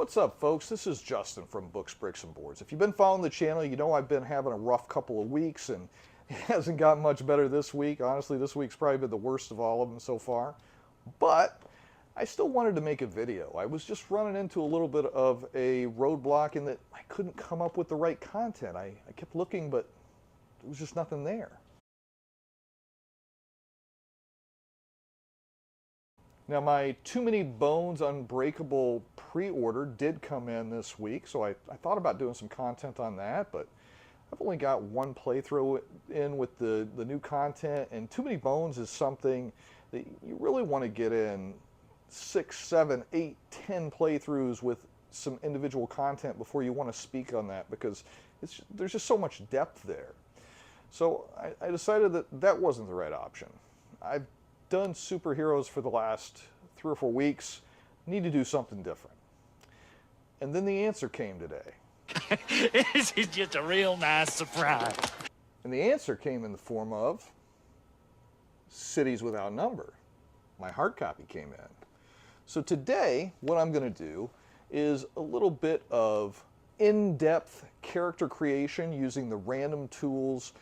What's up, folks? This is Justin from Books, Bricks, and Boards. If you've been following the channel, you know I've been having a rough couple of weeks, and it hasn't gotten much better this week. Honestly, this week's probably been the worst of all of them so far. But I still wanted to make a video. I was just running into a little bit of a roadblock in that I couldn't come up with the right content. I kept looking, but there was just nothing there. Now, my Too Many Bones Unbreakable pre-order did come in this week, so I thought about doing some content on that, but I've only got one playthrough in with the new content, and Too Many Bones is something that you really want to get in 6, 7, 8, 10 playthroughs with some individual content before you want to speak on that, because there's just so much depth there. So I decided that that wasn't the right option. I've done superheroes for the last 3 or 4 weeks. Need to do something different. And then the answer came today. This is just a real nice surprise. And the answer came in the form of Cities Without Number. My hard copy came in. So today, what I'm going to do is a little bit of in-depth character creation using the random tools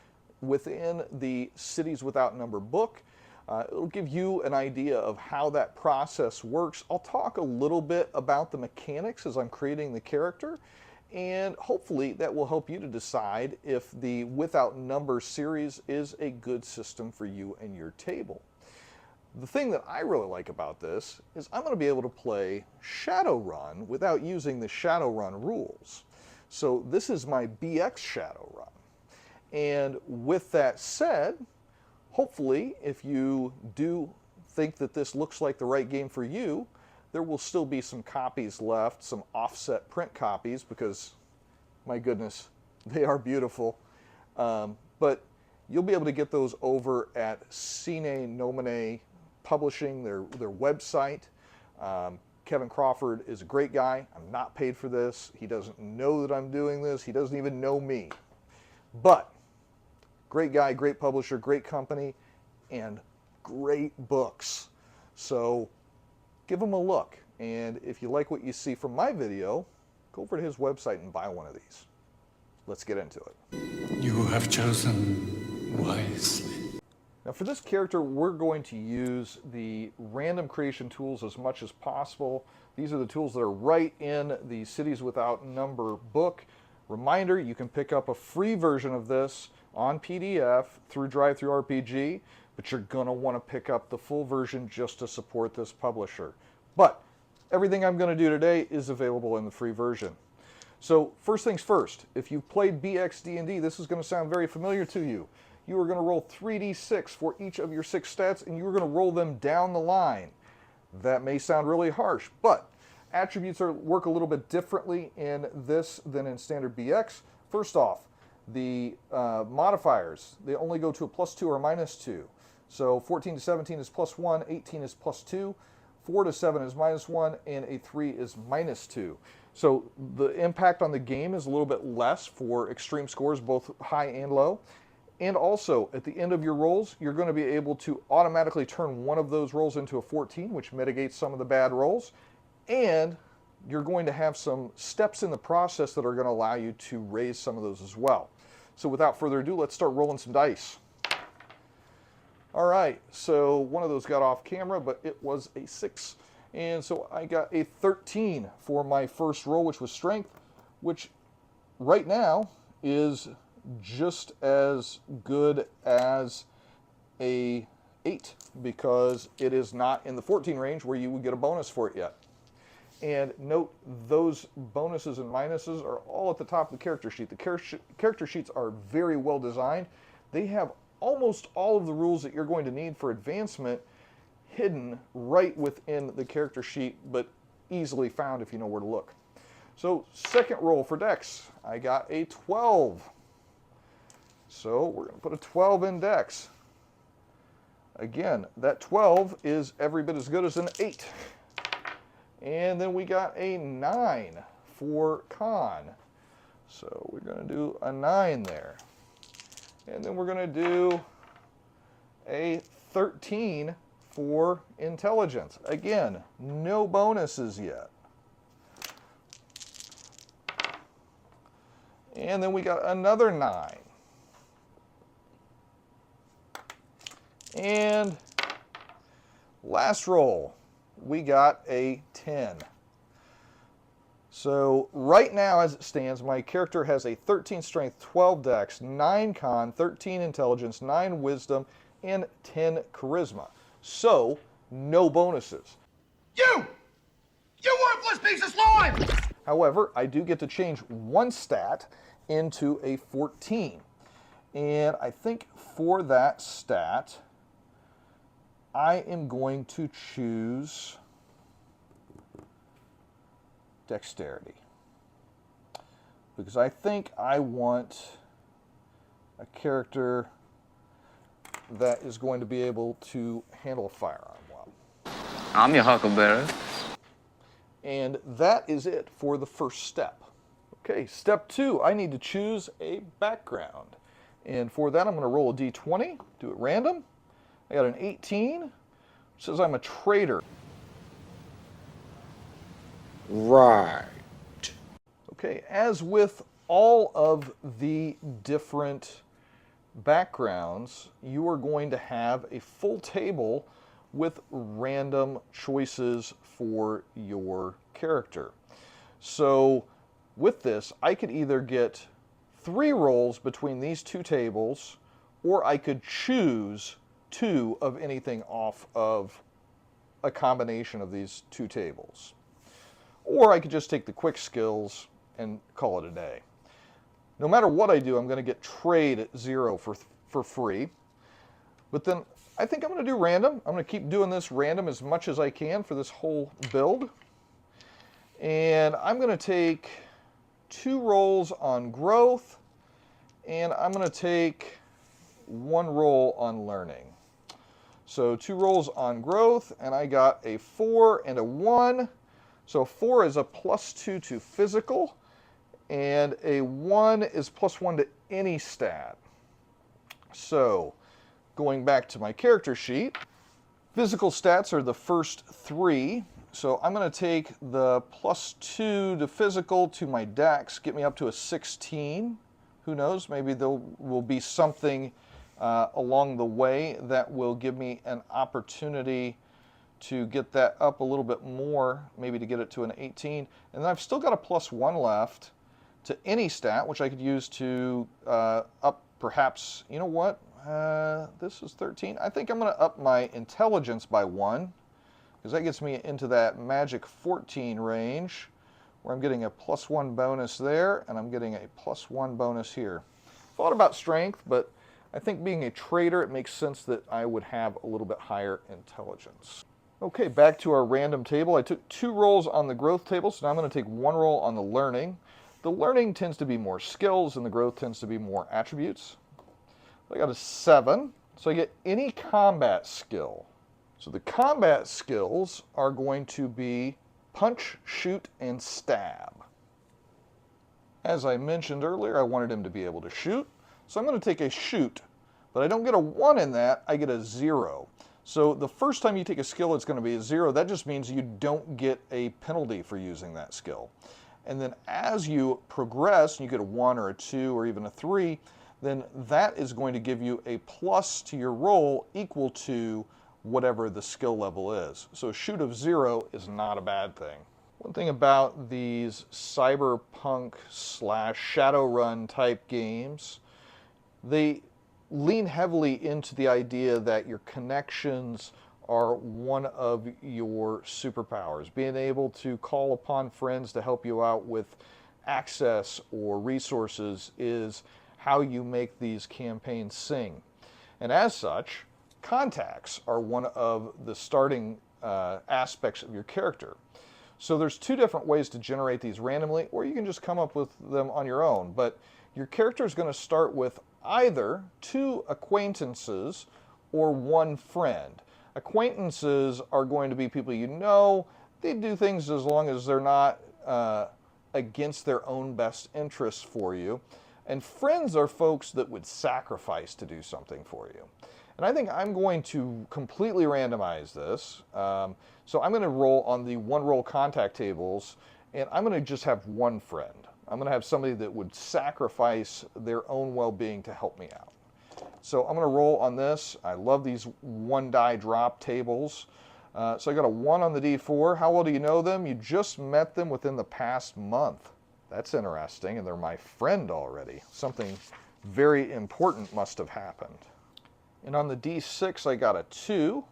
within the Cities Without Number book. It'll give you an idea of how that process works. I'll talk a little bit about the mechanics as I'm creating the character, and hopefully that will help you to decide if the Without Number series is a good system for you and your table. The thing that I really like about this is I'm going to be able to play Shadowrun without using the Shadowrun rules. So this is my BX Shadowrun. And with that said, hopefully, if you do think that this looks like the right game for you, there will still be some copies left, some offset print copies, because, my goodness, they are beautiful. But you'll be able to get those over at Sine Nomine Publishing, their website. Kevin Crawford is a great guy. I'm not paid for this. He doesn't know that I'm doing this. He doesn't even know me. But great guy, great publisher, great company, and great books. So give him a look. And if you like what you see from my video, go over to his website and buy one of these. Let's get into it. You have chosen wisely. Now for this character, we're going to use the random creation tools as much as possible. These are the tools that are right in the Cities Without Number book. Reminder, you can pick up a free version of this on PDF through DriveThruRPG, but you're going to want to pick up the full version just to support this publisher. But everything I'm going to do today is available in the free version. So first things first, if you've played BX D&D, this is going to sound very familiar to you. You are going to roll 3d6 for each of your 6 stats, and you're going to roll them down the line. That may sound really harsh, but attributes work a little bit differently in this than in standard BX. First off, the modifiers, they only go to a +2 or a -2. So 14 to 17 is +1, 18 is +2, 4 to 7 is -1, and a 3 is -2. So the impact on the game is a little bit less for extreme scores, both high and low. And also, at the end of your rolls, you're going to be able to automatically turn one of those rolls into a 14, which mitigates some of the bad rolls. And you're going to have some steps in the process that are going to allow you to raise some of those as well. So without further ado, let's start rolling some dice. All right, so one of those got off camera, but it was a 6. And so I got a 13 for my first roll, which was strength, which right now is just as good as a 8, because it is not in the 14 range where you would get a bonus for it yet. And note, those bonuses and minuses are all at the top of the character sheet. The character sheets are very well designed. They have almost all of the rules that you're going to need for advancement hidden right within the character sheet, but easily found if you know where to look. So second roll for Dex, I got a 12. So we're going to put a 12 in Dex. Again, that 12 is every bit as good as an 8. And then we got a 9 for Con. So we're going to do a 9 there. And then we're going to do a 13 for Intelligence. Again, no bonuses yet. And then we got another 9. And last roll, we got a 10. So right now as it stands, my character has a 13 strength, 12 dex, 9 con, 13 intelligence, 9 wisdom, and 10 charisma. So no bonuses. You worthless piece of slime! However, I do get to change one stat into a 14. And I think for that stat, I am going to choose dexterity. Because I think I want a character that is going to be able to handle a firearm well. I'm your huckleberry. And that is it for the first step. Okay, step 2, I need to choose a background. And for that, I'm going to roll a d20, do it random. I got an 18, which says I'm a traitor. Right. Okay, as with all of the different backgrounds, you are going to have a full table with random choices for your character. So with this, I could either get 3 rolls between these 2 tables, or I could choose 2 of anything off of a combination of these 2 tables. Or I could just take the quick skills and call it a day. No matter what I do, I'm going to get trade at 0 for free. But then I think I'm going to do random. I'm going to keep doing this random as much as I can for this whole build. And I'm going to take 2 rolls on growth, and I'm going to take 1 roll on learning. So 2 rolls on growth, and I got a 4 and a 1. So 4 is a +2 to physical, and a 1 is +1 to any stat. So going back to my character sheet, physical stats are the first 3. So I'm going to take the +2 to physical to my dex, get me up to a 16. Who knows, maybe there will be something along the way that will give me an opportunity to get that up a little bit more, maybe to get it to an 18. And then I've still got a +1 left to any stat, which I could use to up perhaps, you know what, this is 13. I think I'm going to up my intelligence by 1, because that gets me into that magic 14 range, where I'm getting a +1 bonus there, and I'm getting a +1 bonus here. Thought about strength, but I think being a trader, it makes sense that I would have a little bit higher intelligence. Okay, back to our random table. I took 2 rolls on the growth table, so now I'm going to take 1 roll on the learning. The learning tends to be more skills, and the growth tends to be more attributes. I got a 7, so I get any combat skill. So the combat skills are going to be punch, shoot, and stab. As I mentioned earlier, I wanted him to be able to shoot, so I'm going to take a shoot, but I don't get a 1 in that, I get a 0. So the first time you take a skill, it's going to be a 0. That just means you don't get a penalty for using that skill. And then as you progress, and you get a 1 or a 2 or even a 3, then that is going to give you a plus to your roll equal to whatever the skill level is. So a shoot of 0 is not a bad thing. One thing about these cyberpunk / Shadowrun type games, they lean heavily into the idea that your connections are one of your superpowers. Being able to call upon friends to help you out with access or resources is how you make these campaigns sing. And as such, contacts are one of the starting aspects of your character. So there's 2 different ways to generate these randomly, or you can just come up with them on your own. But your character is going to start with either 2 acquaintances or 1 friend. Acquaintances are going to be people you know. They do things as long as they're not against their own best interests for you. And friends are folks that would sacrifice to do something for you. And I think I'm going to completely randomize this. So I'm going to roll on the 1 roll contact tables, And I'm going to just have one friend. I'm going to have somebody that would sacrifice their own well-being to help me out. So I'm going to roll on this. I love these one die drop tables. So I got a 1 on the D4. How well do you know them? You just met them within the past month. That's interesting, and they're my friend already. Something very important must have happened. And on the D6, I got a 2,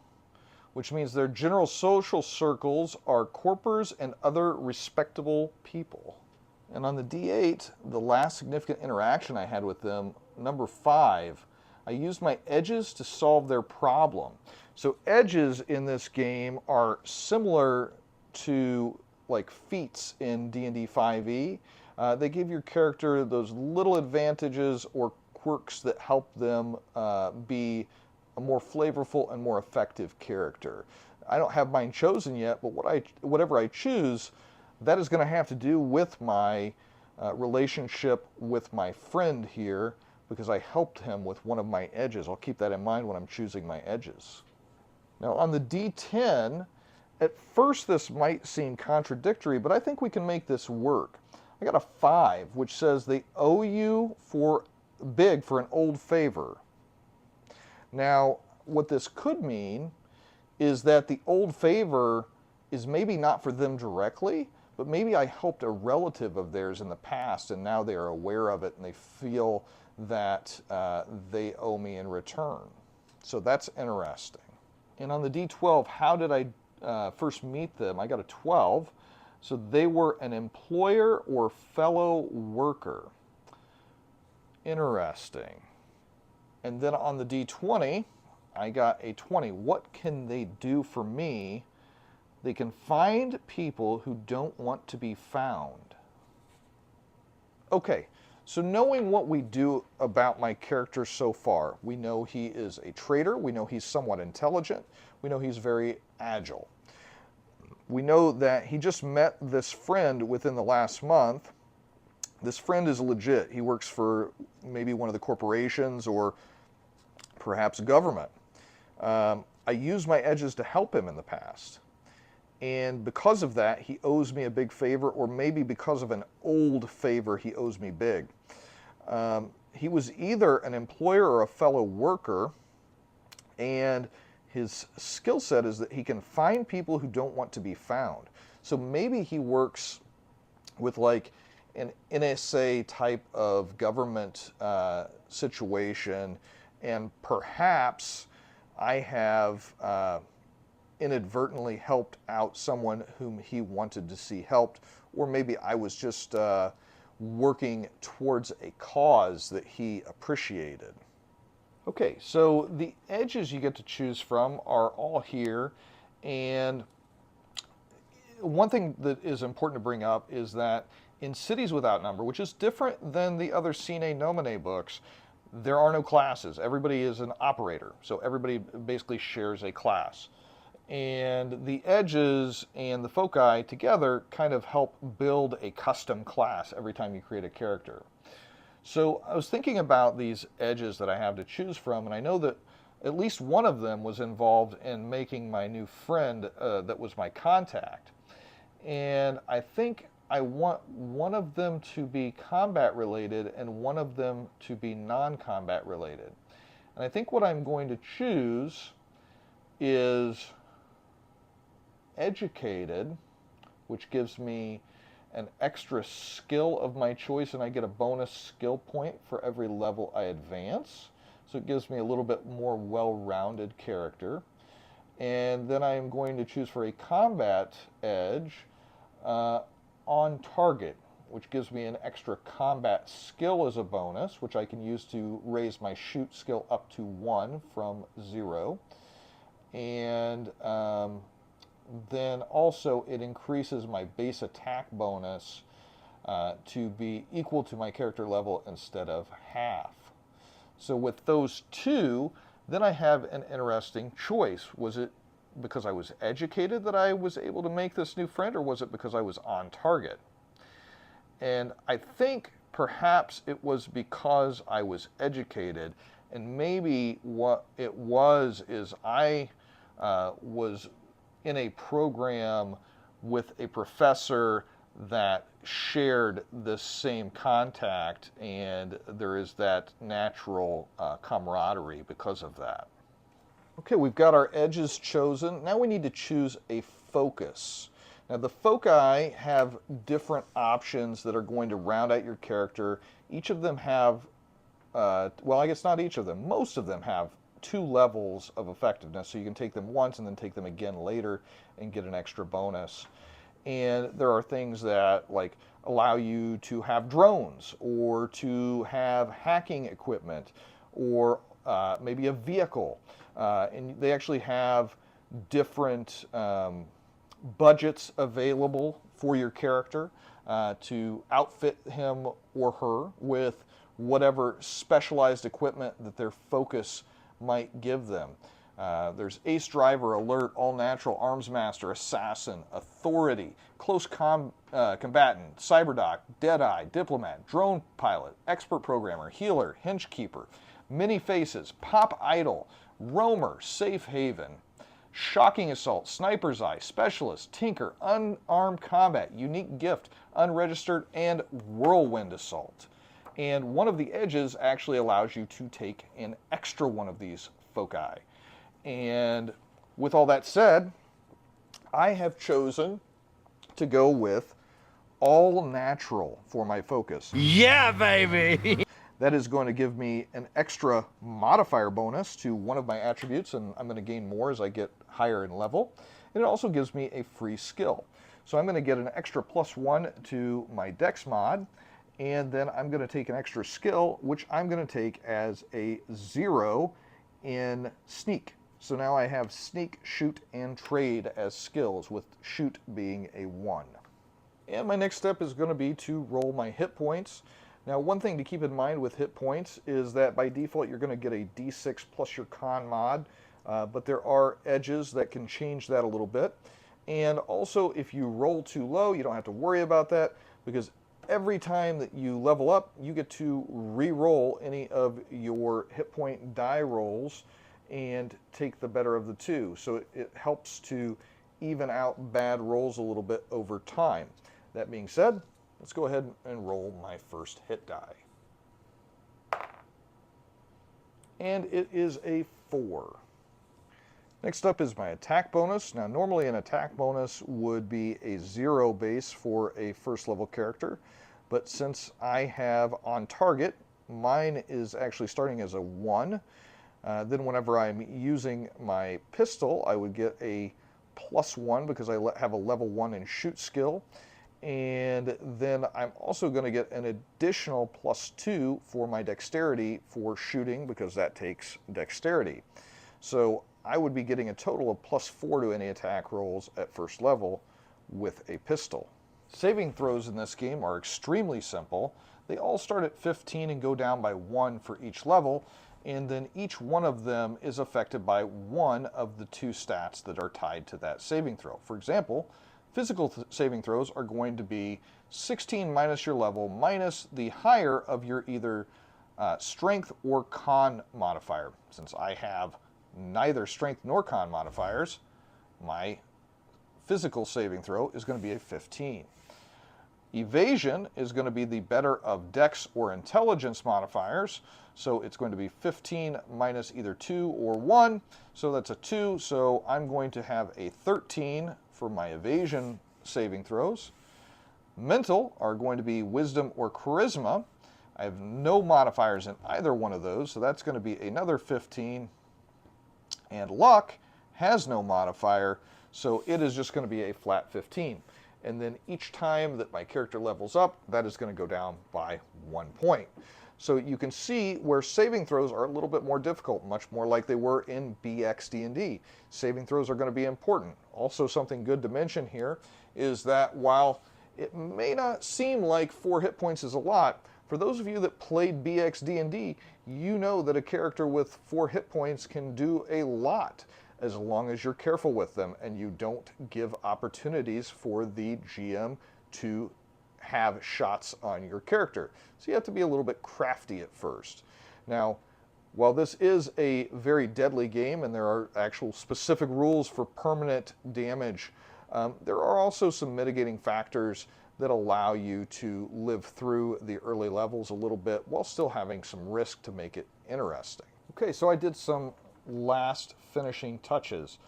which means their general social circles are corpers and other respectable people. And on the D8, the last significant interaction I had with them, number 5, I used my edges to solve their problem. So edges in this game are similar to like feats in D&D 5e. They give your character those little advantages or quirks that help them be a more flavorful and more effective character. I don't have mine chosen yet, but whatever I choose, that is going to have to do with my relationship with my friend here, because I helped him with one of my edges. I'll keep that in mind when I'm choosing my edges. Now on the D10, at first this might seem contradictory, but I think we can make this work. I got a 5, which says they owe you big for an old favor. Now, what this could mean is that the old favor is maybe not for them directly, but maybe I helped a relative of theirs in the past, and now they are aware of it, and they feel that they owe me in return. So that's interesting. And on the D12, how did I first meet them? I got a 12. So they were an employer or fellow worker. Interesting. And then on the D20, I got a 20. What can they do for me? They can find people who don't want to be found. Okay, so knowing what we do about my character so far, we know he is a traitor, we know he's somewhat intelligent, we know he's very agile. We know that he just met this friend within the last month. This friend is legit. He works for maybe one of the corporations or perhaps government. I used my edges to help him in the past. And because of that, he owes me a big favor, or maybe because of an old favor, he owes me big. He was either an employer or a fellow worker, and his skill set is that he can find people who don't want to be found. So maybe he works with like an NSA type of government situation, and perhaps I have inadvertently helped out someone whom he wanted to see helped, or maybe I was just working towards a cause that he appreciated. Okay, so the edges you get to choose from are all here, and one thing that is important to bring up is that in Cities Without Number, which is different than the other Sine Nomine books, there are no classes. Everybody is an operator, so everybody basically shares a class. And the edges and the foci together kind of help build a custom class every time you create a character. So I was thinking about these edges that I have to choose from, and I know that at least one of them was involved in making my new friend that was my contact. And I think I want one of them to be combat related and one of them to be non-combat related. And I think what I'm going to choose is educated, which gives me an extra skill of my choice, and I get a bonus skill point for every level I advance. So it gives me a little bit more well-rounded character. And then I am going to choose for a combat edge on target, which gives me an extra combat skill as a bonus, which I can use to raise my shoot skill up to 1 from 0. And then also it increases my base attack bonus to be equal to my character level instead of half. So with those two, then I have an interesting choice. Was it because I was educated that I was able to make this new friend, or was it because I was on target? And I think perhaps it was because I was educated, and maybe what it was is I was in a program with a professor that shared this same contact, and there is that natural camaraderie because of that. Okay, we've got our edges chosen. Now we need to choose a focus. Now the foci have different options that are going to round out your character. Each of them have, well, I guess not each of them, most of them have 2 levels of effectiveness, so you can take them once and then take them again later and get an extra bonus. And there are things that like allow you to have drones or to have hacking equipment or maybe a vehicle. And they actually have different budgets available for your character to outfit him or her with whatever specialized equipment that their focus might give them. There's Ace Driver, Alert, All Natural, Arms Master, Assassin, Authority, Close Combatant, Cyberdoc, Deadeye, Diplomat, Drone Pilot, Expert Programmer, Healer, Hinge Keeper, Many Faces, Pop Idol, Roamer, Safe Haven, Shocking Assault, Sniper's Eye, Specialist, Tinker, Unarmed Combat, Unique Gift, Unregistered, and Whirlwind Assault. And one of the edges actually allows you to take an extra one of these foci. And with all that said, I have chosen to go with All Natural for my focus. Yeah, baby! That is going to give me an extra modifier bonus to one of my attributes, and I'm going to gain more as I get higher in level. And it also gives me a free skill. So I'm going to get an extra +1 to my Dex mod, and then I'm going to take an extra skill, which I'm going to take as a 0 in Sneak. So now I have Sneak, Shoot, and Trade as skills, with Shoot being a 1. And my next step is going to be to roll my hit points. Now, one thing to keep in mind with hit points is that by default you're going to get a D6 plus your con mod, but there are edges that can change that a little bit. And also, if you roll too low, you don't have to worry about that, because every time that you level up, you get to re-roll any of your hit point die rolls and take the better of the two. So it helps to even out bad rolls a little bit over time. That being said, let's go ahead and roll my first hit die. And it is a 4. Next up is my attack bonus. Now normally an attack bonus would be a 0 base for a first level character, but since I have on target, mine is actually starting as a 1. Then whenever I'm using my pistol, I would get a +1 because I have a level 1 in shoot skill. And then I'm also going to get an additional +2 for my dexterity for shooting, because that takes dexterity. So I would be getting a total of +4 to any attack rolls at first level with a pistol. Saving throws in this game are extremely simple. They all start at 15 and go down by 1 for each level, and then each one of them is affected by one of the 2 stats that are tied to that saving throw. For example, physical saving throws are going to be 16 minus your level minus the higher of your either strength or con modifier. Since I have neither strength nor con modifiers, my physical saving throw is going to be a 15. Evasion is going to be the better of dex or intelligence modifiers, so it's going to be 15 minus either 2 or 1, so that's a 2, so I'm going to have a 13 for my evasion saving throws. Mental are going to be wisdom or charisma. I have no modifiers in either one of those, so that's going to be another 15. And luck has no modifier, so it is just going to be a flat 15. And then each time that my character levels up, that is going to go down by 1 point. So you can see where saving throws are a little bit more difficult, much more like they were in BX D&D. Saving throws are going to be important. Also, something good to mention here is that while it may not seem like 4 hit points is a lot, for those of you that played BX D&D, you know that a character with 4 hit points can do a lot, as long as you're careful with them and you don't give opportunities for the GM to have shots on your character. So you have to be a little bit crafty at first. Now, while this is a very deadly game and there are actual specific rules for permanent damage, there are also some mitigating factors that allow you to live through the early levels a little bit while still having some risk to make it interesting. Okay, so I did some last finishing touches.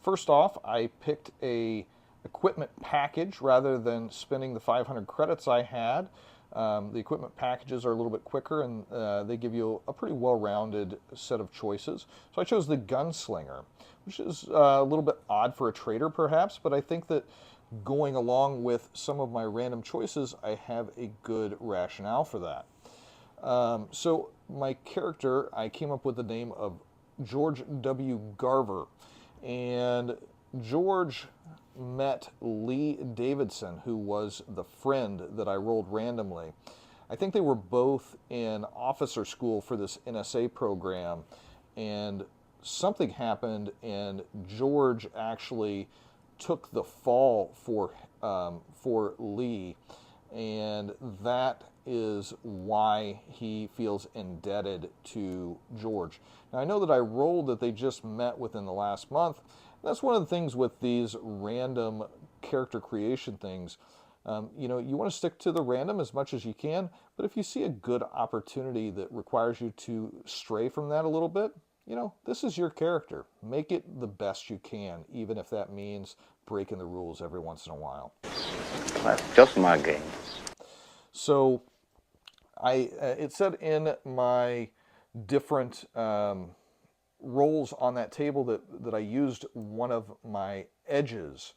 First off, I picked a equipment package rather than spending the 500 credits I had. The equipment packages are a little bit quicker, and they give you a pretty well-rounded set of choices. So I chose the Gunslinger, which is a little bit odd for a trader perhaps, but I think that going along with some of my random choices, I have a good rationale for that. So my character, I came up with the name of George W. Garver, and George met Lee Davidson, who was the friend that I rolled randomly. I think they were both in officer school for this NSA program, and something happened, and George actually took the fall for Lee, and that is why he feels indebted to George. Now, I know that I rolled that they just met within the last month. That's one of the things with these random character creation things. You know, you want to stick to the random as much as you can, but if you see a good opportunity that requires you to stray from that a little bit, you know, this is your character. Make it the best you can, even if that means breaking the rules every once in a while. That's just my game. So it said in my different roles on that table that I used one of my edges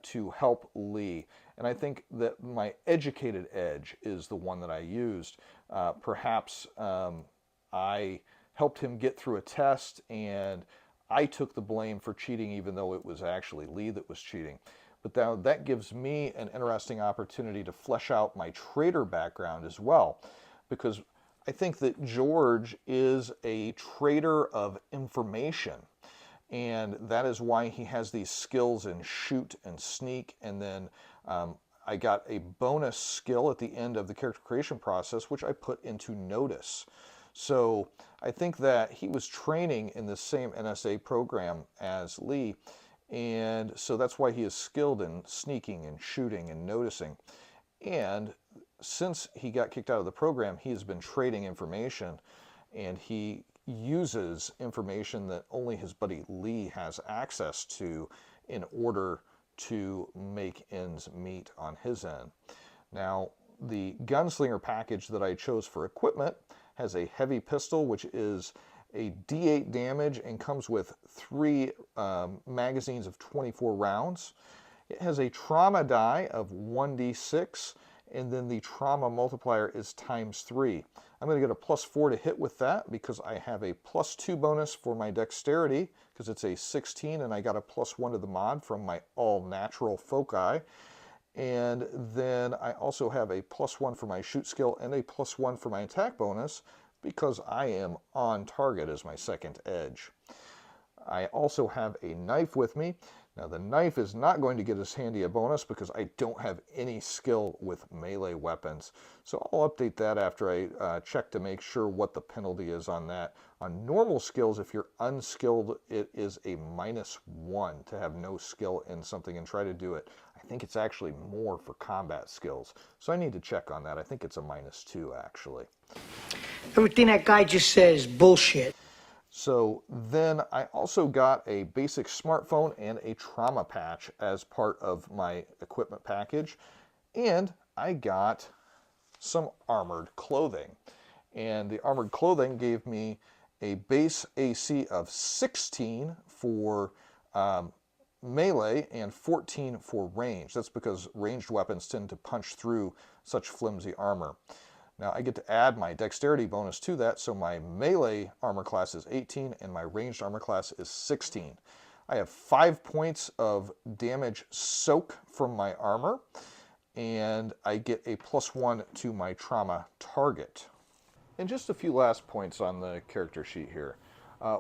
to help Lee. And I think that my educated edge is the one that I used. Perhaps I helped him get through a test, and I took the blame for cheating even though it was actually Lee that was cheating. But now that gives me an interesting opportunity to flesh out my trader background as well, because I think that George is a trader of information, and that is why he has these skills in shoot and sneak. And then I got a bonus skill at the end of the character creation process, which I put into notice. So I think that he was training in the same NSA program as Lee, and so that's why he is skilled in sneaking and shooting and noticing. And since he got kicked out of the program, he has been trading information, and he uses information that only his buddy Lee has access to in order to make ends meet on his end. Now, the Gunslinger package that I chose for equipment has a heavy pistol, which is a D8 damage and comes with 3 magazines of 24 rounds. It has a trauma die of 1d6, and then the trauma multiplier is ×3. I'm going to get a +4 to hit with that because I have a +2 bonus for my dexterity because it's a 16, and I got a +1 to the mod from my all-natural foci. And then I also have a +1 for my shoot skill and a +1 for my attack bonus because I am on target as my second edge. I also have a knife with me. Now the knife is not going to get as handy a bonus because I don't have any skill with melee weapons. So I'll update that after I check to make sure what the penalty is on that. On normal skills, if you're unskilled, it is a -1 to have no skill in something and try to do it. I think it's actually more for combat skills. So I need to check on that. I think it's a -2 actually. Everything that guy just says is bullshit. So then I also got a basic smartphone and a trauma patch as part of my equipment package. And I got some armored clothing. And the armored clothing gave me a base AC of 16 for melee and 14 for range. That's because ranged weapons tend to punch through such flimsy armor. Now I get to add my dexterity bonus to that, so my melee armor class is 18 and my ranged armor class is 16. I have 5 points of damage soak from my armor, and I get a +1 to my trauma target. And just a few last points on the character sheet here.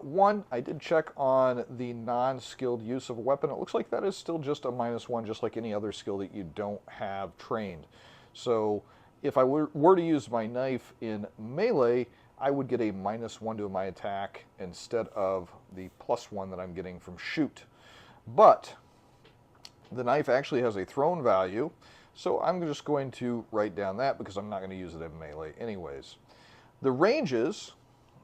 One, I did check on the non-skilled use of a weapon. It looks like that is still just a -1, just like any other skill that you don't have trained. So if I were to use my knife in melee, I would get a -1 to my attack instead of the +1 that I'm getting from shoot. But the knife actually has a thrown value, So I'm just going to write down that because I'm not going to use it in melee anyways. The ranges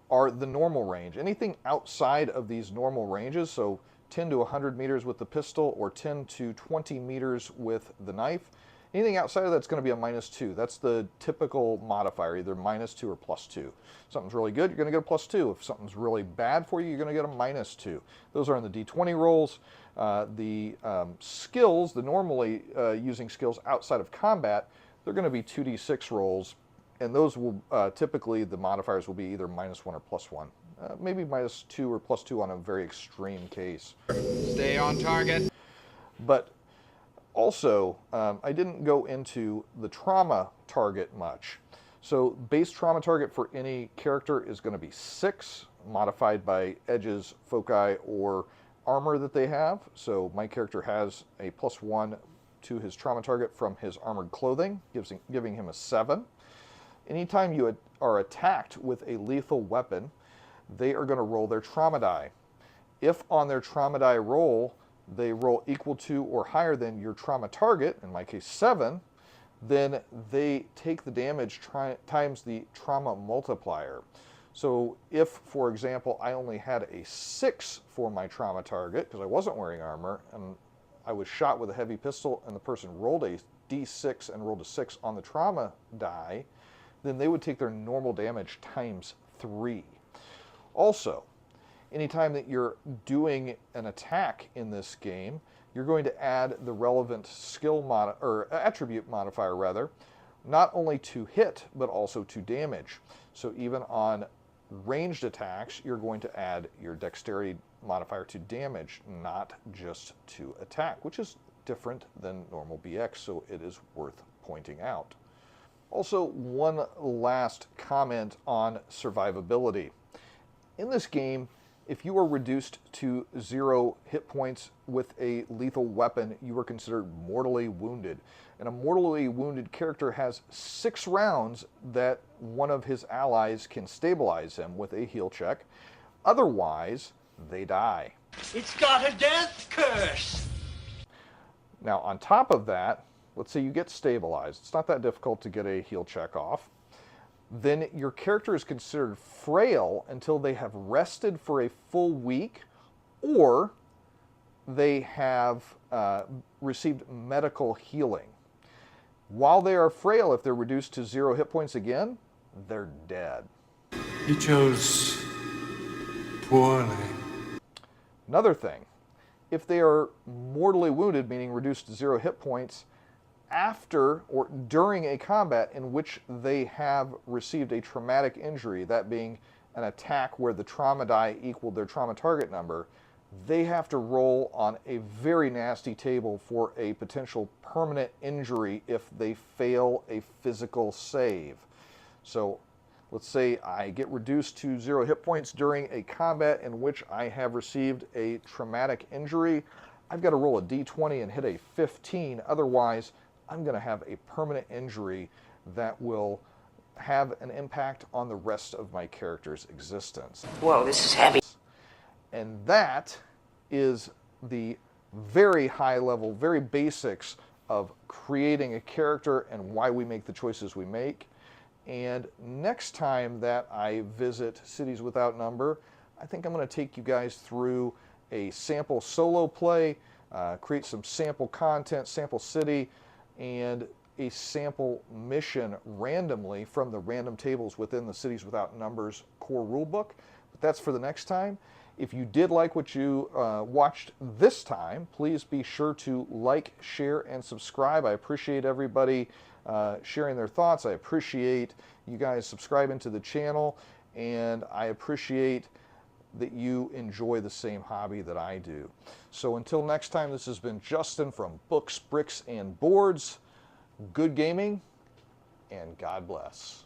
are the normal range. Anything outside of these normal ranges, so 10 to 100 meters with the pistol or 10 to 20 meters with the knife, anything outside of that's going to be a -2. That's the typical modifier, either -2 or +2. If something's really good, you're going to get a +2. If something's really bad for you, you're going to get a -2. Those are in the D20 rolls. The skills, the normally using skills outside of combat, they're going to be 2d6 rolls, and those will typically, the modifiers will be either -1 or +1. Maybe -2 or +2 on a very extreme case. Stay on target. But also, I didn't go into the trauma target much. So base trauma target for any character is going to be 6, modified by edges, foci, or armor that they have. So my character has a +1 to his trauma target from his armored clothing, giving him a 7. Anytime you are attacked with a lethal weapon, they are going to roll their trauma die. If on their trauma die roll, they roll equal to or higher than your trauma target, in my case 7, then they take the damage times the trauma multiplier. So if, for example, I only had a 6 for my trauma target, because I wasn't wearing armor, and I was shot with a heavy pistol, and the person rolled a d6 and rolled a 6 on the trauma die, then they would take their normal damage times 3. Also, anytime that you're doing an attack in this game, you're going to add the relevant skill or attribute modifier rather, not only to hit but also to damage. So even on ranged attacks, you're going to add your dexterity modifier to damage, not just to attack, which is different than normal BX, so it is worth pointing out. Also, one last comment on survivability. In this game, if you are reduced to 0 hit points with a lethal weapon, you are considered mortally wounded. And a mortally wounded character has 6 rounds that one of his allies can stabilize him with a heal check. Otherwise, they die. It's got a death curse. Now, on top of that, let's say you get stabilized. It's not that difficult to get a heal check off. Then your character is considered frail until they have rested for a full week, or they have received medical healing. While they are frail, if they're reduced to 0 hit points again, they're dead. You chose poorly. Another thing, if they are mortally wounded, meaning reduced to 0 hit points, after or during a combat in which they have received a traumatic injury, that being an attack where the trauma die equaled their trauma target number, they have to roll on a very nasty table for a potential permanent injury if they fail a physical save. So let's say I get reduced to 0 hit points during a combat in which I have received a traumatic injury. I've got to roll a d20 and hit a 15, otherwise I'm going to have a permanent injury that will have an impact on the rest of my character's existence. Whoa, this is heavy. And that is the very high level, very basics of creating a character and why we make the choices we make. And next time that I visit Cities Without Number, I think I'm going to take you guys through a sample solo play, create some sample content, sample city, and a sample mission randomly from the random tables within the Cities Without Numbers core rulebook. But that's for the next time. If you did like what you watched this time, please be sure to like, share, and subscribe. I appreciate everybody sharing their thoughts. I appreciate you guys subscribing to the channel, and I appreciate that you enjoy the same hobby that I do. So until next time, this has been Justin from Books, Bricks, and Boards. Good gaming, and God bless.